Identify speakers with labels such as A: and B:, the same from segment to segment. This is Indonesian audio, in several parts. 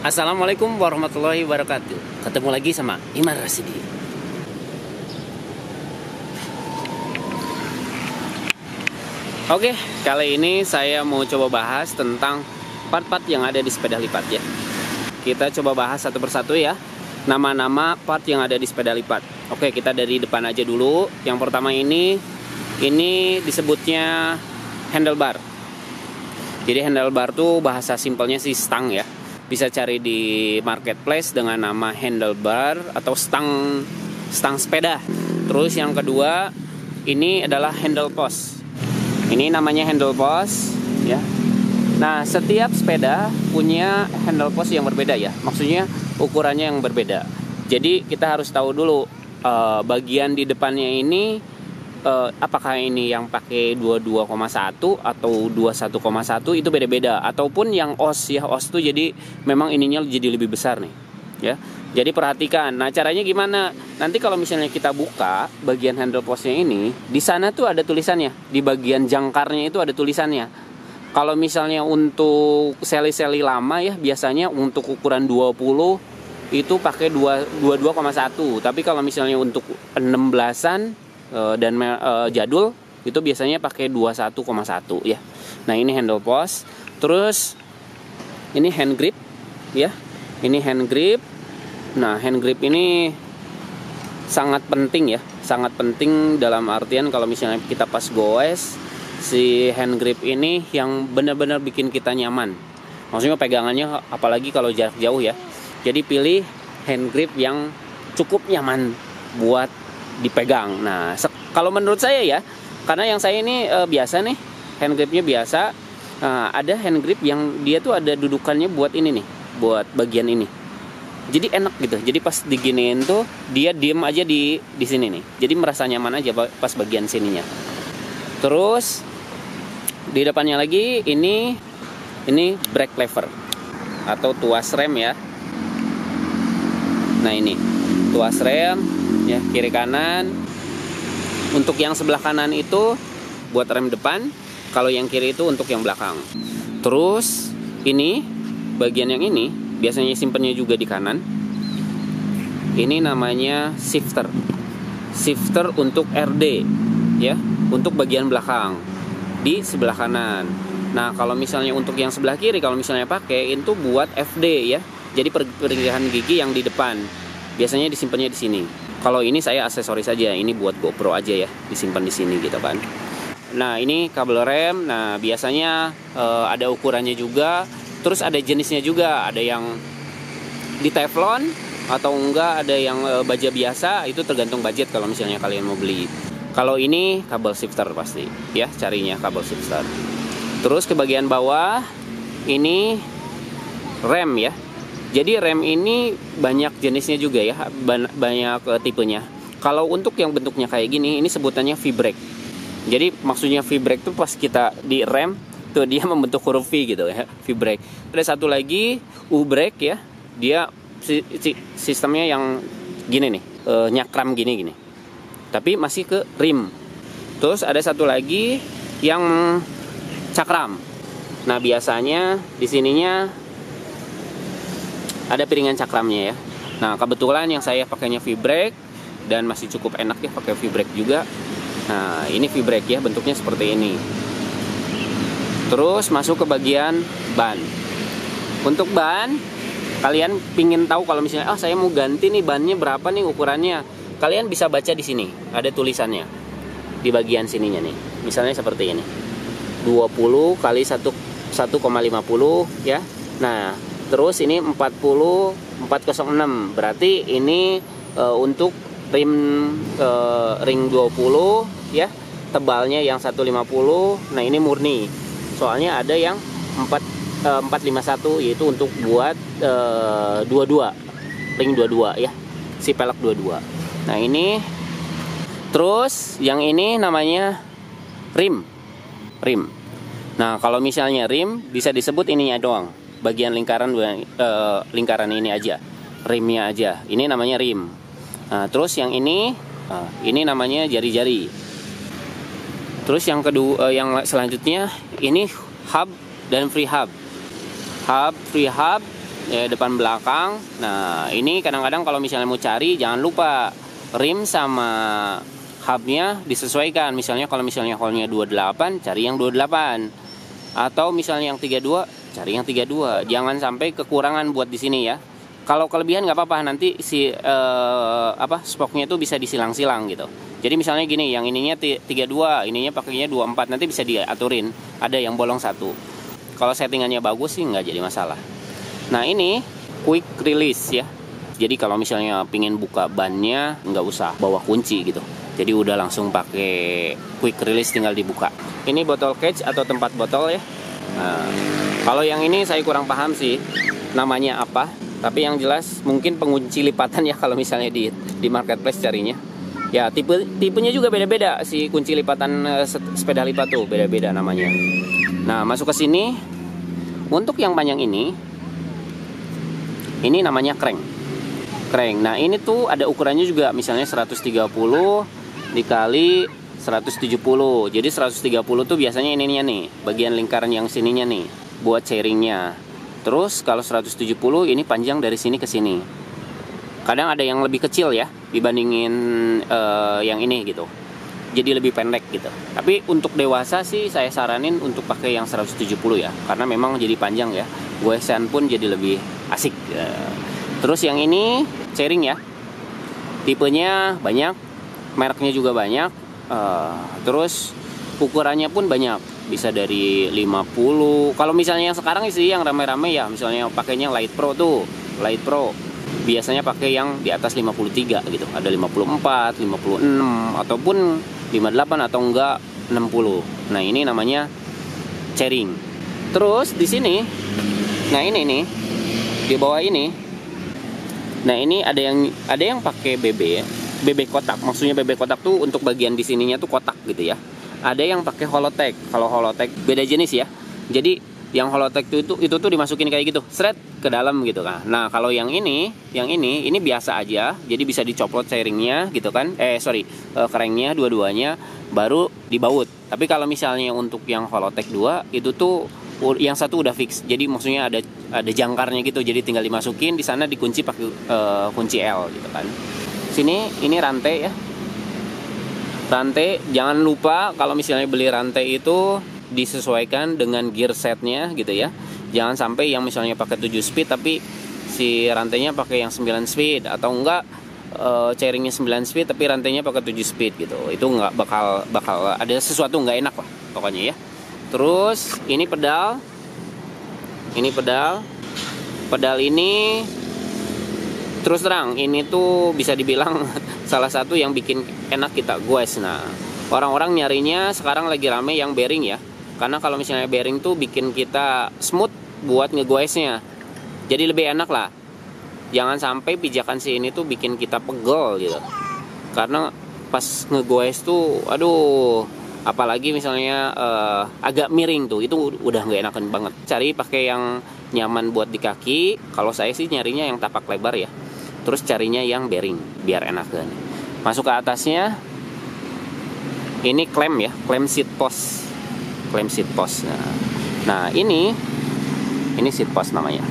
A: Assalamualaikum warahmatullahi wabarakatuh. Ketemu lagi sama Iman Rasidi. Oke, kali ini saya mau coba bahas tentang part-part yang ada di sepeda lipat ya. Kita coba bahas satu persatu ya. Nama-nama part yang ada di sepeda lipat. Oke, kita dari depan aja dulu. Yang pertama ini disebutnya handlebar. Jadi handlebar tuh bahasa simpelnya sih stang ya. Bisa cari di marketplace dengan nama handlebar atau stang sepeda. Terus yang kedua ini adalah handle post. Ini namanya handle post ya. Nah, setiap sepeda punya handle post yang berbeda ya. Maksudnya ukurannya yang berbeda. Jadi kita harus tahu dulu bagian di depannya ini apakah ini yang pakai 22,1 atau 21,1 itu beda-beda, ataupun yang os ya, os tuh jadi memang ininya jadi lebih besar nih ya. Jadi perhatikan. Nah, caranya gimana? Nanti kalau misalnya kita buka bagian handle postnya ini, di sana tuh ada tulisannya. Di bagian jangkarnya itu ada tulisannya. Kalau misalnya untuk seli-seli lama ya, biasanya untuk ukuran 20 itu pakai 22,1. Tapi kalau misalnya untuk 16-an dan jadul itu biasanya pakai 21,1 ya. Nah, ini handle post. Terus ini hand grip ya. Ini hand grip. Nah, hand grip ini sangat penting ya. Sangat penting dalam artian kalau misalnya kita pas goes, si hand grip ini yang benar-benar bikin kita nyaman. Maksudnya pegangannya apalagi kalau jarak jauh ya. Jadi pilih hand grip yang cukup nyaman buat dipegang. Nah, kalau menurut saya ya, karena yang saya ini biasa nih, hand gripnya biasa. Ada hand grip yang dia tuh ada dudukannya buat ini nih, buat bagian ini. Jadi enak gitu. Jadi pas diginiin tuh dia diem aja di sini nih. Jadi merasa nyaman aja pas bagian sininya. Terus di depannya lagi ini brake lever atau tuas rem ya. Nah, ini tuas rem ya, kiri kanan. Untuk yang sebelah kanan itu buat rem depan, kalau yang kiri itu untuk yang belakang. Terus ini bagian yang ini biasanya simpennya juga di kanan. Ini namanya shifter. Shifter untuk RD ya, untuk bagian belakang di sebelah kanan. Nah, kalau misalnya untuk yang sebelah kiri, kalau misalnya pakai itu buat FD ya. Jadi pergerakan gigi yang di depan biasanya disimpannya di sini. Kalau ini saya aksesoris saja, ini buat GoPro aja ya, disimpan di sini gitu kan. Nah, ini kabel rem. Nah, biasanya ada ukurannya juga. Terus ada jenisnya juga, ada yang di teflon atau enggak, ada yang baja biasa. Itu tergantung budget kalau misalnya kalian mau beli. Kalau ini kabel shifter pasti ya, carinya kabel shifter. Terus ke bagian bawah ini rem ya. Jadi rem ini banyak jenisnya juga ya, banyak tipenya. Kalau untuk yang bentuknya kayak gini, ini sebutannya V-brake. Jadi maksudnya V-brake tuh pas kita di rem tuh dia membentuk huruf V gitu ya, V-brake. Ada satu lagi U-brake ya, dia sistemnya yang gini nih, nyakram gini. Tapi masih ke rim. Terus ada satu lagi yang cakram. Nah, biasanya di sininya ada piringan cakramnya ya. Nah, kebetulan yang saya pakainya V-brake dan masih cukup enak ya pakai V-brake juga. Nah, ini V-brake ya, bentuknya seperti ini. Terus masuk ke bagian ban. Untuk ban, kalian pingin tahu kalau misalnya saya mau ganti nih bannya berapa nih ukurannya. Kalian bisa baca di sini, ada tulisannya di bagian sininya nih. Misalnya seperti ini. 20 kali 1,50 ya. Nah, terus ini 406. Berarti ini untuk ring 20 ya. Tebalnya yang 150. Nah, ini murni. Soalnya ada yang 451 yaitu untuk buat 22. Ring 22 ya. Si pelek 22. Nah, ini terus yang ini namanya rim. Nah, kalau misalnya rim bisa disebut ininya doang. Bagian lingkaran ini aja, rimnya aja. Ini namanya rim. Nah, terus yang ini namanya jari-jari. Terus yang kedua, yang selanjutnya ini hub dan free hub. Free hub ya, depan belakang. Nah ini kadang-kadang kalau misalnya mau cari, jangan lupa rim sama hubnya disesuaikan. Misalnya kalau misalnya hole-nya 28, cari yang 28. Atau misalnya yang 32, cari yang 32. Jangan sampai kekurangan buat di sini ya. Kalau kelebihan nggak apa-apa, nanti si spoknya itu bisa disilang-silang gitu. Jadi misalnya gini, yang ininya 32, ininya pakainya 24, nanti bisa diaturin. Ada yang bolong satu. Kalau settingannya bagus sih nggak jadi masalah. Nah ini quick release ya. Jadi kalau misalnya pingin buka bannya, nggak usah bawa kunci gitu. Jadi udah langsung pakai quick release, tinggal dibuka. Ini botol catch atau tempat botol ya. Nah, kalau yang ini saya kurang paham sih namanya apa. Tapi yang jelas mungkin pengunci lipatan ya kalau misalnya di marketplace carinya. Ya tipenya juga beda-beda, si kunci lipatan sepeda lipat tuh beda-beda namanya. Nah masuk ke sini. Untuk yang panjang ini namanya crank. Nah ini tuh ada ukurannya juga, misalnya 130 dikali 170. Jadi 130 tuh biasanya ininya nih, bagian lingkaran yang sininya nih, buat sharingnya. Terus kalau 170 ini panjang dari sini ke sini. Kadang ada yang lebih kecil ya dibandingin yang ini gitu. Jadi lebih pendek gitu. Tapi untuk dewasa sih saya saranin untuk pakai yang 170 ya, karena memang jadi panjang ya. Goesan pun jadi lebih asik. Terus yang ini sharing ya. Tipenya banyak, mereknya juga banyak. Terus ukurannya pun banyak. Bisa dari 50. Kalau misalnya yang sekarang sih yang rame-rame ya, misalnya pakainya Light Pro tuh. Light Pro biasanya pakai yang di atas 53 gitu. Ada 54, 56 ataupun 58 atau enggak 60. Nah, ini namanya sharing. Terus di sini, nah ini nih di bawah ini. Nah, ini ada yang pakai BB kotak. Maksudnya BB kotak tuh untuk bagian di sininya tuh kotak gitu ya. Ada yang pakai Holotech. Kalau Holotech beda jenis ya. Jadi yang Holotech itu tuh dimasukin kayak gitu, seret ke dalam gitu kan. Nah kalau yang ini biasa aja, jadi bisa dicoplot sharingnya gitu kan. Keringnya dua-duanya baru dibaut. Tapi kalau misalnya untuk yang Holotech 2 itu tuh yang satu udah fix. Jadi maksudnya ada jangkarnya gitu. Jadi tinggal dimasukin di sana, dikunci pakai kunci L gitu kan. Sini ini rantai ya. Rantai jangan lupa kalau misalnya beli rantai itu disesuaikan dengan gear setnya gitu ya. Jangan sampai yang misalnya pakai 7 speed tapi si rantainya pakai yang 9 speed, atau enggak chairingnya 9 speed tapi rantainya pakai 7 speed gitu. Itu enggak bakal ada sesuatu enggak enak lah pokoknya ya. Terus ini pedal. Pedal ini terus terang ini tuh bisa dibilang salah satu yang bikin enak kita goes. Nah, orang-orang nyarinya sekarang lagi rame yang bearing ya. Karena kalau misalnya bearing tuh bikin kita smooth buat ngegoesnya. Jadi lebih enak lah. Jangan sampai pijakan si ini tuh bikin kita pegel gitu. Karena pas ngegoes tuh aduh, apalagi misalnya agak miring tuh, itu udah nggak enakan banget. Cari pakai yang nyaman buat di kaki. Kalau saya sih nyarinya yang tapak lebar ya. Terus carinya yang bearing biar enakan. Masuk ke atasnya. Ini klem ya, klem seat post. Nah, ini seat post namanya.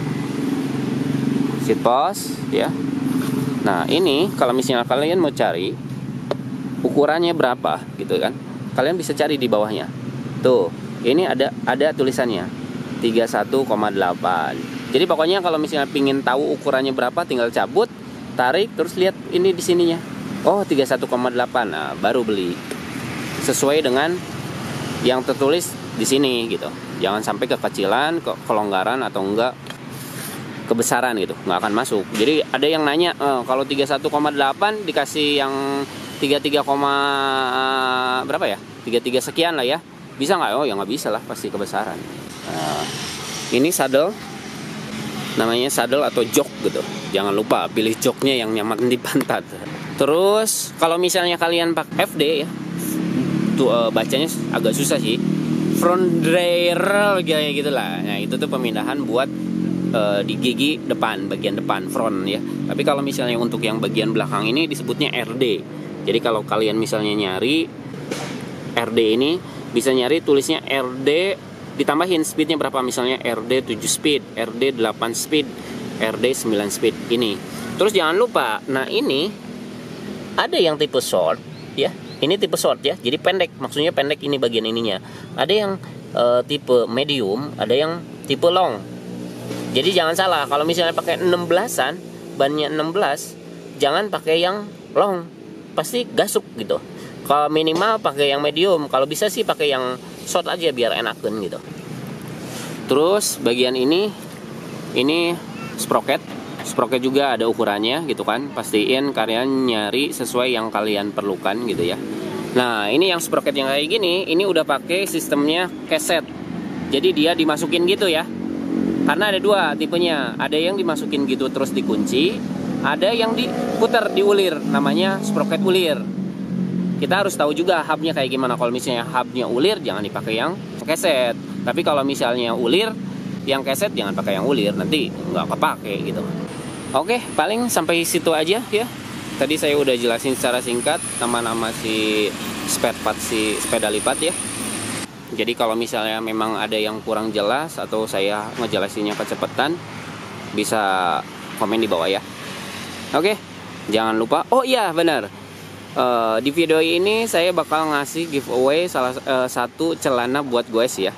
A: Seat post ya. Nah, ini kalau misalnya kalian mau cari ukurannya berapa gitu kan. Kalian bisa cari di bawahnya. Tuh, ini ada tulisannya 31,8. Jadi pokoknya kalau misalnya pingin tahu ukurannya berapa, tinggal cabut, tarik, terus lihat ini di sininya. Oh, 31,8. Nah, baru beli. Sesuai dengan yang tertulis di sini gitu. Jangan sampai kekecilan, kelonggaran atau enggak kebesaran gitu, nggak akan masuk. Jadi ada yang nanya kalau 31,8 dikasih yang 33, berapa ya? 33 sekian lah ya. Bisa nggak? Oh ya nggak bisa lah, pasti kebesaran. Ini saddle, namanya saddle atau jok gitu. Jangan lupa pilih joknya yang nyaman di pantat. Terus kalau misalnya kalian pakai FD ya, tuh bacanya agak susah sih. Front derailleur kayak gitulah. Nah itu tuh pemindahan buat di gigi depan, bagian depan front ya. Tapi kalau misalnya untuk yang bagian belakang ini disebutnya RD. Jadi kalau kalian misalnya nyari RD ini, bisa nyari tulisnya RD ditambahin speednya berapa, misalnya RD 7 speed, RD 8 speed, RD 9 speed ini. Terus jangan lupa, nah ini ada yang tipe short ya. Ini tipe short ya. Jadi pendek, maksudnya pendek ini bagian ininya. Ada yang tipe medium, ada yang tipe long. Jadi jangan salah, kalau misalnya pakai 16-an, bannya 16, jangan pakai yang long. Pasti gasuk gitu. Kalau minimal pakai yang medium, kalau bisa sih pakai yang short aja biar enakan gitu. Terus bagian ini sprocket. Sprocket juga ada ukurannya gitu kan. Pastiin kalian nyari sesuai yang kalian perlukan gitu ya. Nah, ini yang sprocket yang kayak gini, ini udah pakai sistemnya keset. Jadi dia dimasukin gitu ya. Karena ada dua tipenya. Ada yang dimasukin gitu terus dikunci, ada yang diputar, diulir, namanya sprocket ulir. Kita harus tahu juga hubnya kayak gimana. Kalau misalnya hubnya ulir, jangan dipakai yang keset. Tapi kalau misalnya ulir, yang keset jangan pakai yang ulir, nanti nggak kepake gitu. Oke, paling sampai situ aja ya. Tadi saya udah jelasin secara singkat nama-nama si spare part si sepeda lipat ya. Jadi kalau misalnya memang ada yang kurang jelas atau saya ngejelasinnya kecepatan, bisa komen di bawah ya. Oke, jangan lupa. Oh iya benar. Di video ini saya bakal ngasih giveaway salah satu celana buat guys ya.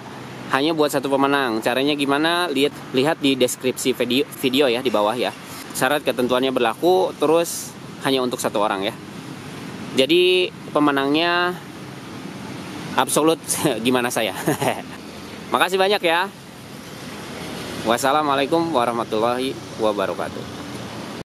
A: Hanya buat satu pemenang. Caranya gimana? Lihat di deskripsi video ya di bawah ya. Syarat ketentuannya berlaku, terus hanya untuk satu orang ya. Jadi pemenangnya absolut gimana saya. Makasih banyak ya. Wassalamualaikum warahmatullahi wabarakatuh.